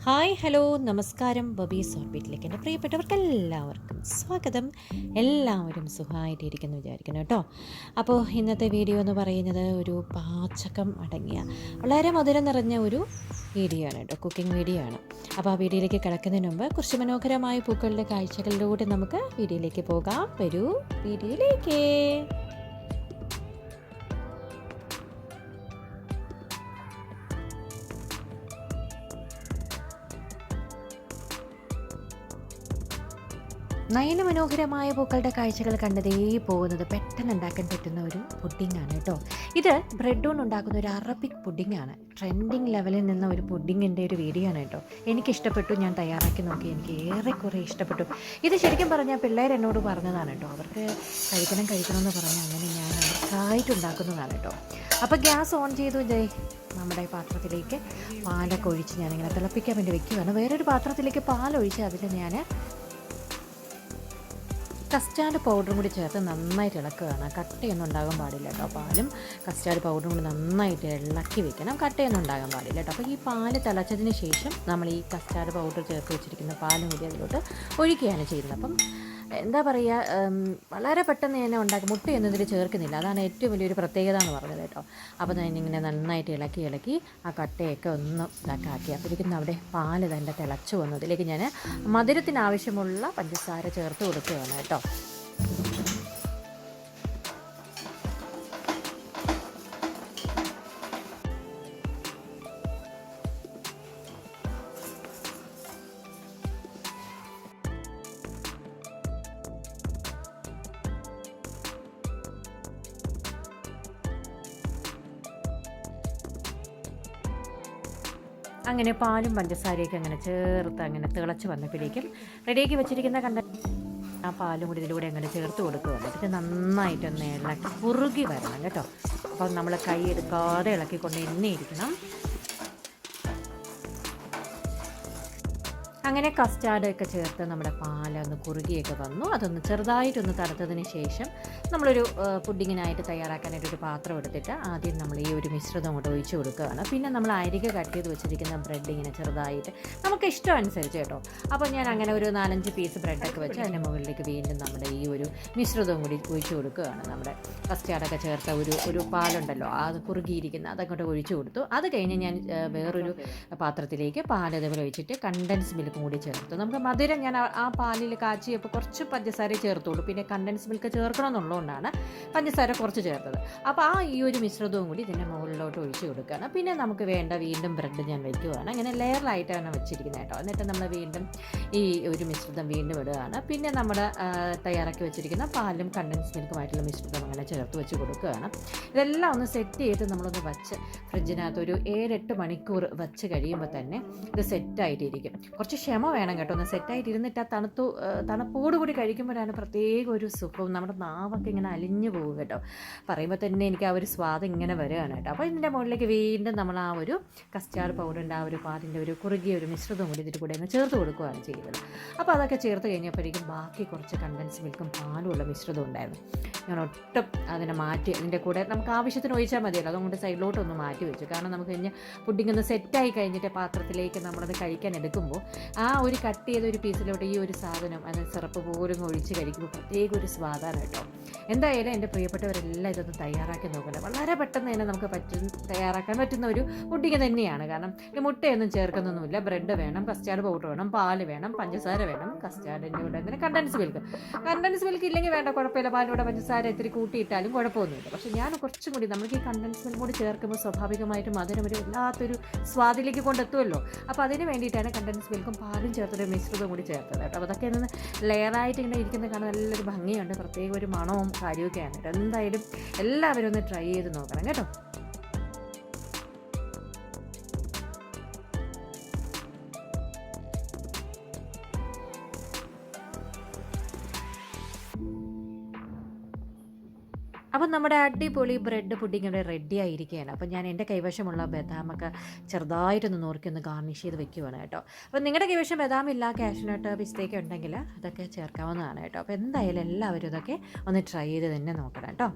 Hi hello നമസ്കാരം. ബബീസ് ഓർബിറ്റിലേക്ക് എൻ്റെ പ്രിയപ്പെട്ടവർക്കെല്ലാവർക്കും സ്വാഗതം. എല്ലാവരും സുഖമായിട്ടിരിക്കുന്നു വിചാരിക്കുന്നു കേട്ടോ. അപ്പോൾ ഇന്നത്തെ വീഡിയോ എന്ന് പറയുന്നത് ഒരു പാചകം അടങ്ങിയ വളരെ മധുരം നിറഞ്ഞ ഒരു വീഡിയോ ആണ് കേട്ടോ, കുക്കിംഗ് വീഡിയോ ആണ്. അപ്പോൾ ആ വീഡിയോയിലേക്ക് കിടക്കുന്നതിന് മുമ്പ് കുറച്ച് മനോഹരമായ പൂക്കളുടെ കാഴ്ചകളിലൂടെ നമുക്ക് വീഡിയോയിലേക്ക് പോകാം. വരൂ വീഡിയോയിലേക്ക്. നയനമനോഹരമായ പൂക്കളുടെ കാഴ്ചകൾ കണ്ടതേ പോകുന്നത് പെട്ടെന്ന് ഉണ്ടാക്കാൻ പറ്റുന്ന ഒരു പുഡിങ്ങാണ് കേട്ടോ. ഇത് ബ്രെഡ് കൊണ്ട് ഉണ്ടാക്കുന്ന ഒരു അറബിക് പുഡിങ്ങാണ്. ട്രെൻഡിങ് ലെവലിൽ നിന്ന ഒരു പുഡിങ്ങിൻ്റെ ഒരു വീഡിയോ ആണ് കേട്ടോ. എനിക്കിഷ്ടപ്പെട്ടു, ഞാൻ തയ്യാറാക്കി നോക്കി, എനിക്ക് ഏറെക്കുറെ ഇഷ്ടപ്പെട്ടു. ഇത് ശരിക്കും പറഞ്ഞാൽ പിള്ളേർ എന്നോട് പറഞ്ഞതാണ് കേട്ടോ. അവർക്ക് കഴിക്കണം എന്ന് പറഞ്ഞാൽ അങ്ങനെ ഞാൻ അവർക്കായിട്ട് ഉണ്ടാക്കുന്നതാണ് കേട്ടോ. അപ്പോൾ ഗ്യാസ് ഓൺ ചെയ്തു. നമ്മുടെ പാത്രത്തിലേക്ക് പാലൊക്കെ ഒഴിച്ച് ഞാനിങ്ങനെ തിളപ്പിക്കാൻ വേണ്ടി വെക്കുകയാണ്. വേറൊരു പാത്രത്തിലേക്ക് പാലൊഴിച്ച് അതിൽ ഞാൻ കസ്റ്റാർഡ് പൗഡറും കൂടി ചേർത്ത് നന്നായിട്ട് ഇളക്കുകയാണ്. കട്ടയൊന്നും ഉണ്ടാകാൻ പാടില്ല കേട്ടോ. പാലും കസ്റ്റാർഡ് പൗഡറും കൂടി നന്നായിട്ട് ഇളക്കി വെക്കണം. കട്ടയൊന്നും ഉണ്ടാകാൻ പാടില്ല കേട്ടോ. അപ്പോൾ ഈ പാല് തിളച്ചതിന് ശേഷം നമ്മൾ ഈ കസ്റ്റാർഡ് പൗഡർ ചേർത്ത് വെച്ചിരിക്കുന്ന പാലും കൂടി അതിലോട്ട് ഒഴിക്കുകയാണ് ചെയ്യുന്നത്. അപ്പം എന്താ പറയുക, വളരെ പെട്ടെന്ന് തന്നെ ഉണ്ടാക്കും. മുട്ടയൊന്നും ഇതിൽ ചേർക്കുന്നില്ല. അതാണ് ഏറ്റവും വലിയൊരു പ്രത്യേകത എന്ന് പറഞ്ഞത് കേട്ടോ. അപ്പോൾ ഞാനിങ്ങനെ നന്നായിട്ട് ഇളക്കി ആ കട്ടയൊക്കെ ഒന്ന് ഇതാക്കി ആക്കി. അപ്പോഴേക്കും അവിടെ പാല് തന്നെ തിളച്ചു വന്നു. ഇതിലേക്ക് ഞാൻ മധുരത്തിനാവശ്യമുള്ള പഞ്ചസാര ചേർത്ത് കൊടുക്കുകയാണ് കേട്ടോ. അങ്ങനെ പാലും പഞ്ചസാരയൊക്കെ അങ്ങനെ ചേർത്ത് അങ്ങനെ തിളച്ച് വന്നപ്പോഴേക്കും റെഡിയാക്കി വെച്ചിരിക്കുന്ന ആ പാലും കൂടി ഇതിലൂടെ അങ്ങനെ ചേർത്ത് കൊടുക്കുകയാണ്. എന്നിട്ട് നന്നായിട്ടൊന്ന് ഇളക്കി കുറുകി വരണം കേട്ടോ. അപ്പം നമ്മൾ കൈ എടുക്കാതെ ഇളക്കിക്കൊണ്ട് തന്നെ ഇരിക്കണം. അങ്ങനെ കസ്റ്റാർഡൊക്കെ ചേർത്ത് നമ്മുടെ പാലൊന്ന് കുറുകിയൊക്കെ വന്നു. അതൊന്ന് ചെറുതായിട്ടൊന്ന് തണുത്തതിന് ശേഷം നമ്മളൊരു പുഡിങ്ങിനായിട്ട് തയ്യാറാക്കാനായിട്ട് ഒരു പാത്രം എടുത്തിട്ട് ആദ്യം നമ്മൾ ഈ ഒരു മിശ്രിതം കൊണ്ട് ഒഴിച്ച് കൊടുക്കുകയാണ്. പിന്നെ നമ്മൾ അരികെ കട്ട് ചെയ്ത് വെച്ചിരിക്കുന്ന ബ്രെഡ് ഇങ്ങനെ ചെറുതായിട്ട് നമുക്ക് ഇഷ്ടം അനുസരിച്ച് കേട്ടോ. അപ്പോൾ ഞാൻ അങ്ങനെ ഒരു 4-5 പീസ് ബ്രെഡൊക്കെ വെച്ച് അതിൻ്റെ മുകളിലേക്ക് വീണ്ടും നമ്മുടെ ഈ ഒരു മിശ്രിതവും കൂടി ഒഴിച്ച് കൊടുക്കുകയാണ്. നമ്മുടെ കസ്റ്റാർഡൊക്കെ ചേർത്ത ഒരു പാലുണ്ടല്ലോ, അത് കുറുകിയിരിക്കുന്ന അതങ്ങോട്ട് ഒഴിച്ച് കൊടുത്തു. അത് കഴിഞ്ഞ് ഞാൻ വേറൊരു പാത്രത്തിലേക്ക് പാൽ അതേപോലെ ഒഴിച്ചിട്ട് കണ്ടൻസ് മിൽക്ക് കൂടി ചേർത്തു. നമുക്ക് മധുരം ഞാൻ ആ പാലിൽ കാച്ചിയപ്പോൾ കുറച്ച് പഞ്ചസാര ചേർത്തോളൂ. പിന്നെ കണ്ടൻസ് മിൽക്ക് ചേർക്കണം എന്നുള്ളതുകൊണ്ടാണ് പഞ്ചസാര കുറച്ച് ചേർത്തത്. അപ്പോൾ ഈ ഒരു മിശ്രിതവും കൂടി ഇതിൻ്റെ മുകളിലോട്ട് ഒഴിച്ച് കൊടുക്കുകയാണ്. പിന്നെ നമുക്ക് വേണ്ട വീണ്ടും ബ്രെഡ് ഞാൻ വയ്ക്കുകയാണ്. അങ്ങനെ ലെയറിലായിട്ടാണ് വെച്ചിരിക്കുന്നത് കേട്ടോ. എന്നിട്ട് നമ്മൾ വീണ്ടും ഈ ഒരു മിശ്രിതം വീണ്ടും ഇടുകയാണ്. പിന്നെ നമ്മൾ തയ്യാറാക്കി വെച്ചിരിക്കുന്ന പാലും കണ്ടൻസ് മിൽക്കുമായിട്ടുള്ള മിശ്രിതം അങ്ങനെ ചേർത്ത് വെച്ച് കൊടുക്കുകയാണ്. ഇതെല്ലാം ഒന്ന് സെറ്റ് ചെയ്ത് നമ്മളൊന്ന് വച്ച് ഫ്രിഡ്ജിനകത്ത് ഒരു 7-8 മണിക്കൂർ വച്ച് കഴിയുമ്പോൾ തന്നെ ഇത് സെറ്റായിട്ടിരിക്കും. കുറച്ച് ക്ഷമ വേണം കേട്ടോ. ഒന്ന് സെറ്റായിട്ട് ഇരുന്നിട്ട് ആ തണുപ്പോടുകൂടി കഴിക്കുമ്പോഴാണ് പ്രത്യേക ഒരു സുഖവും. നമ്മുടെ നാവൊക്കെ ഇങ്ങനെ അലിഞ്ഞു പോകും കേട്ടോ. പറയുമ്പോൾ തന്നെ എനിക്ക് ആ ഒരു സ്വാദം ഇങ്ങനെ വരികയാണ് കേട്ടോ. അപ്പോൾ ഇതിൻ്റെ മുകളിലേക്ക് വീണ്ടും നമ്മൾ ആ ഒരു കസ്റ്റാർഡ് പൗഡറിൻ്റെ ആ ഒരു പാലിൻ്റെ ഒരു കുറുകിയ ഒരു മിശ്രിതം കൂടി ഇതിൽ കൂടെ അങ്ങ് ചേർത്ത് കൊടുക്കുകയാണ് ചെയ്യുന്നത്. അപ്പോൾ അതൊക്കെ ചേർത്ത് കഴിഞ്ഞപ്പോഴേക്കും ബാക്കി കുറച്ച് കണ്ടൻസ് മിൽക്കും പാലുമുള്ള മിശ്രിതം ഉണ്ടായിരുന്നു. ഞാൻ ഒട്ടും അതിനെ മാറ്റി അതിൻ്റെ കൂടെ നമുക്ക് ആവശ്യത്തിന് ഒഴിച്ചാൽ മതിയല്ലോ. അതുകൊണ്ട് സൈഡിലോട്ടൊന്ന് മാറ്റി വെച്ചു. കാരണം നമുക്ക് കഴിഞ്ഞ് പുഡിങ് ഒന്ന് സെറ്റായി കഴിഞ്ഞിട്ട് പാത്രത്തിലേക്ക് നമ്മളത് കഴിക്കാൻ എടുക്കുമ്പോൾ ആ ഒരു കട്ട് ചെയ്ത ഒരു പീസിലോട്ട് ഈ ഒരു സാധനം അതിന് സിറപ്പ് പോലും ഒഴിച്ച് കഴിക്കുമ്പോൾ പ്രത്യേക ഒരു സ്വാദാണ് കേട്ടോ. എന്തായാലും എൻ്റെ പ്രിയപ്പെട്ടവരെല്ലാം ഇതൊന്ന് തയ്യാറാക്കി നോക്കണം. വളരെ പെട്ടെന്ന് തന്നെ നമുക്ക് തയ്യാറാക്കാൻ പറ്റുന്ന ഒരു പുഡിങ് തന്നെയാണ്. കാരണം ഈ മുട്ടയൊന്നും ചേർക്കുന്നൊന്നുമില്ല. ബ്രെഡ് വേണം, കസ്റ്റാർഡ് പൗഡർ വേണം, പാല് വേണം, പഞ്ചസാര വേണം, കസ്റ്റാർഡിൻ്റെ കൂടെ അങ്ങനെ കണ്ടൻസ് മിൽക്ക് ഇല്ലെങ്കിൽ വേണ്ട, കുഴപ്പമില്ല. പാലിലൂടെ പഞ്ചസാര ഇത്തിരി കൂട്ടിയിട്ടാലും കുഴപ്പമൊന്നുമില്ല. പക്ഷേ ഞാൻ കുറച്ചും കൂടി നമുക്ക് ഈ കണ്ടൻസ് മിൽക്ക് കൂടി ചേർക്കുമ്പോൾ സ്വാഭാവികമായിട്ടും അതിനും ഒരു വല്ലാത്തൊരു സ്വാദിലേക്ക് കൊണ്ടെത്തുമല്ലോ. അപ്പോൾ അതിന് വേണ്ടിയിട്ടാണ് കണ്ടൻസ് മിൽക്കും പാലും ചേർത്തൊരു മിശ്രിതം കൂടി ചേർത്തത് കേട്ടോ. അപ്പോൾ അതൊക്കെ ഒന്ന് ലെയറായിട്ട് ഇങ്ങനെ ഇരിക്കുന്നത് കാണാൻ നല്ലൊരു ഭംഗിയുണ്ട്. പ്രത്യേക ഒരു മണവും കാര്യമൊക്കെയാണ് കേട്ടോ. എന്തായാലും എല്ലാവരും ഒന്ന് ട്രൈ ചെയ്ത് നോക്കണം കേട്ടോ. അപ്പം നമ്മുടെ അടിപൊളി ബ്രെഡ് പുഡിങ് ഇവിടെ റെഡി ആയിരിക്കുകയാണ്. അപ്പം ഞാൻ എൻ്റെ കൈവശമുള്ള ബദാമൊക്കെ ചെറുതായിട്ടൊന്ന് നുറുക്കി ഗാർണിഷ് ചെയ്ത് വെക്കുകയാണ് കേട്ടോ. അപ്പം നിങ്ങളുടെ കൈവശം ബദാമില്ല, കാഷ്നട്ട്, പിസ്തയൊക്കെ ഉണ്ടെങ്കിൽ അതൊക്കെ ചേർക്കാവുന്നതാണ് കേട്ടോ. അപ്പോൾ എന്തായാലും എല്ലാവരും ഇതൊക്കെ ഒന്ന് ട്രൈ ചെയ്ത് തന്നെ നോക്കണം കേട്ടോ.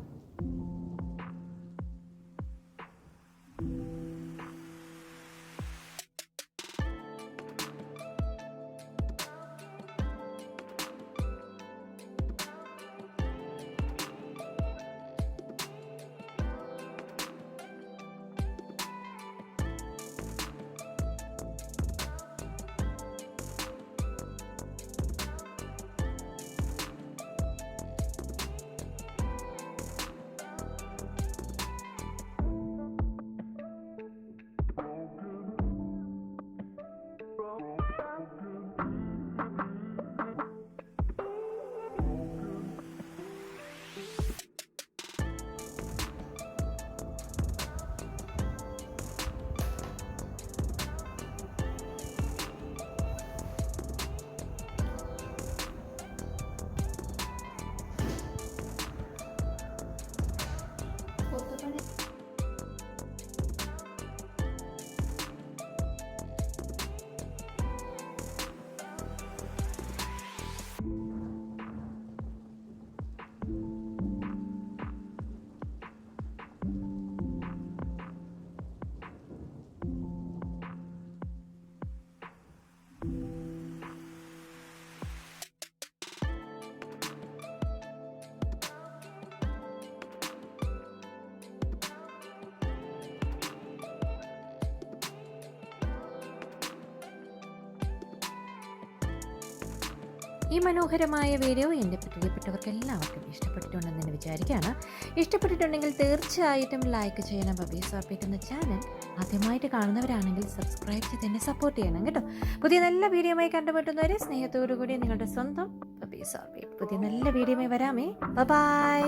ഈ മനോഹരമായ വീഡിയോ എൻ്റെ പ്രിയപ്പെട്ടവർക്ക് എല്ലാവർക്കും ഇഷ്ടപ്പെട്ടിട്ടുണ്ടെന്ന് ഞാൻ വിചാരിക്കുകയാണ്. ഇഷ്ടപ്പെട്ടിട്ടുണ്ടെങ്കിൽ തീർച്ചയായിട്ടും ലൈക്ക് ചെയ്യണം. ബബീസ് ഓർബിറ്റ് എന്ന ചാനൽ ആദ്യമായിട്ട് കാണുന്നവരാണെങ്കിൽ സബ്സ്ക്രൈബ് ചെയ്ത് എന്നെ സപ്പോർട്ട് ചെയ്യണം കേട്ടോ. പുതിയ നല്ല വീഡിയോയുമായി കണ്ടുമുട്ടുന്നവരെ സ്നേഹത്തോടു കൂടി നിങ്ങളുടെ സ്വന്തം ബബീസ് ഓർബിറ്റ്. പുതിയ നല്ല വീഡിയോയുമായി വരാമേ. ബൈ.